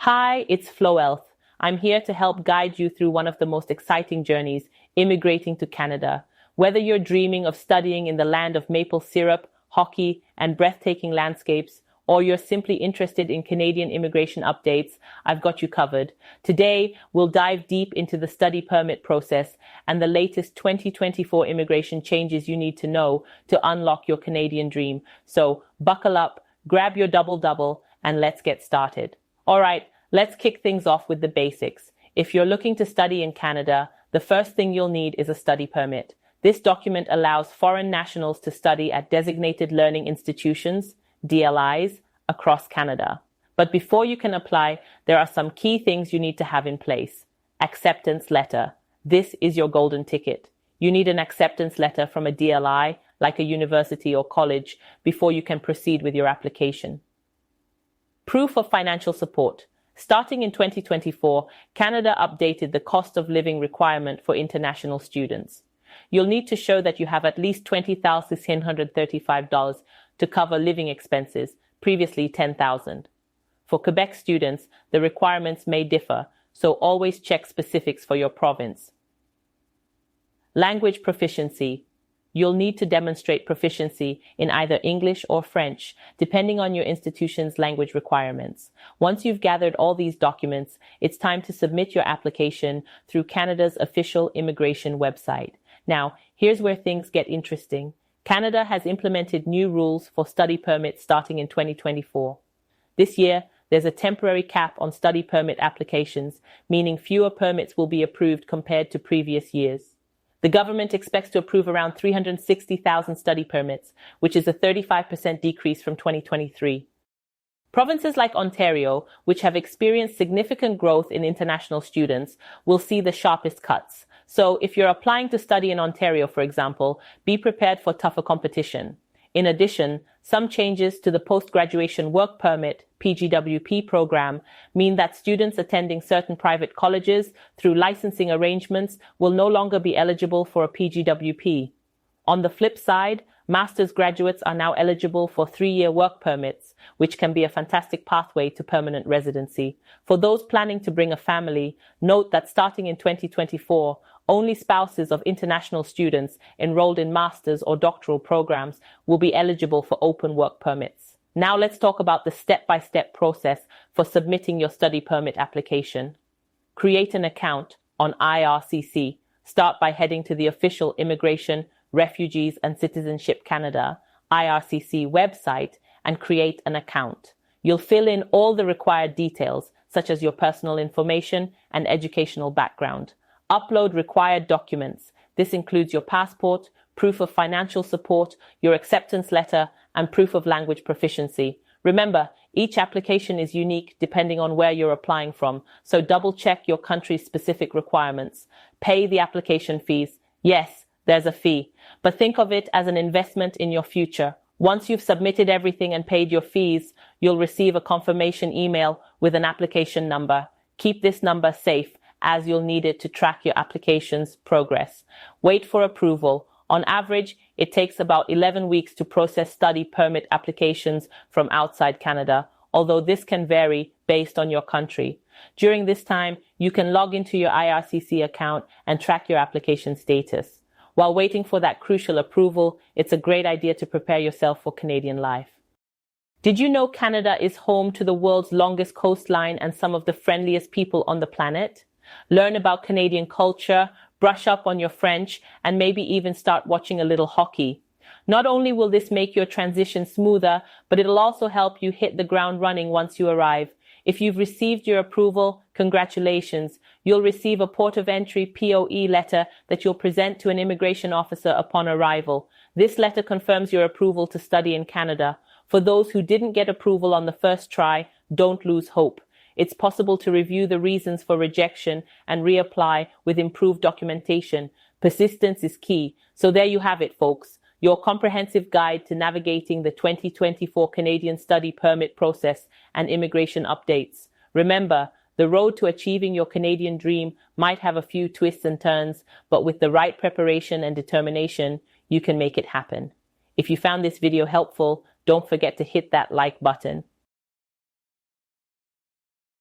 Hi, it's Floelth. I'm here to help guide you through one of the most exciting journeys, immigrating to Canada. Whether you're dreaming of studying in the land of maple syrup, hockey, and breathtaking landscapes, or you're simply interested in Canadian immigration updates, I've got you covered. Today, we'll dive deep into the study permit process and the latest 2024 immigration changes you need to know to unlock your Canadian dream. So buckle up, grab your double-double, and let's get started. All right, let's kick things off with the basics. If you're looking to study in Canada, the first thing you'll need is a study permit. This document allows foreign nationals to study at designated learning institutions, DLIs, across Canada. But before you can apply, there are some key things you need to have in place. Acceptance letter. This is your golden ticket. You need an acceptance letter from a DLI, like a university or college, before you can proceed with your application. Proof of financial support. Starting in 2024, Canada updated the cost of living requirement for international students. You'll need to show that you have at least $20,635 to cover living expenses, previously $10,000. For Quebec students, the requirements may differ, so always check specifics for your province. Language proficiency. You'll need to demonstrate proficiency in either English or French, depending on your institution's language requirements. Once you've gathered all these documents, it's time to submit your application through Canada's official immigration website. Now, here's where things get interesting. Canada has implemented new rules for study permits starting in 2024. This year, there's a temporary cap on study permit applications, meaning fewer permits will be approved compared to previous years. The government expects to approve around 360,000 study permits, which is a 35% decrease from 2023. Provinces like Ontario, which have experienced significant growth in international students, will see the sharpest cuts. So if you're applying to study in Ontario, for example, be prepared for tougher competition. In addition, some changes to the Post-Graduation Work Permit (PGWP) program mean that students attending certain private colleges through licensing arrangements will no longer be eligible for a PGWP. On the flip side, master's graduates are now eligible for 3-year work permits, which can be a fantastic pathway to permanent residency. For those planning to bring a family, note that starting in 2024, only spouses of international students enrolled in master's or doctoral programs will be eligible for open work permits. Now let's talk about the step-by-step process for submitting your study permit application. Create an account on IRCC. Start by heading to the official Immigration, Refugees and Citizenship Canada IRCC website and create an account. You'll fill in all the required details, such as your personal information and educational background. Upload required documents. This includes your passport, proof of financial support, your acceptance letter, and proof of language proficiency. Remember, each application is unique depending on where you're applying from, so double-check your country's specific requirements. Pay the application fees. Yes, there's a fee, but think of it as an investment in your future. Once you've submitted everything and paid your fees, you'll receive a confirmation email with an application number. Keep this number safe, as you'll need it to track your application's progress. Wait for approval. On average, it takes about 11 weeks to process study permit applications from outside Canada, although this can vary based on your country. During this time, you can log into your IRCC account and track your application status. While waiting for that crucial approval, it's a great idea to prepare yourself for Canadian life. Did you know Canada is home to the world's longest coastline and some of the friendliest people on the planet? Learn about Canadian culture, brush up on your French, and maybe even start watching a little hockey. Not only will this make your transition smoother, but it'll also help you hit the ground running once you arrive. If you've received your approval, congratulations. You'll receive a port of entry POE letter that you'll present to an immigration officer upon arrival. This letter confirms your approval to study in Canada. For those who didn't get approval on the first try, don't lose hope. It's possible to review the reasons for rejection and reapply with improved documentation. Persistence is key. So there you have it, folks. Your comprehensive guide to navigating the 2024 Canadian study permit process and immigration updates. Remember, the road to achieving your Canadian dream might have a few twists and turns, but with the right preparation and determination, you can make it happen. If you found this video helpful, don't forget to hit that like button.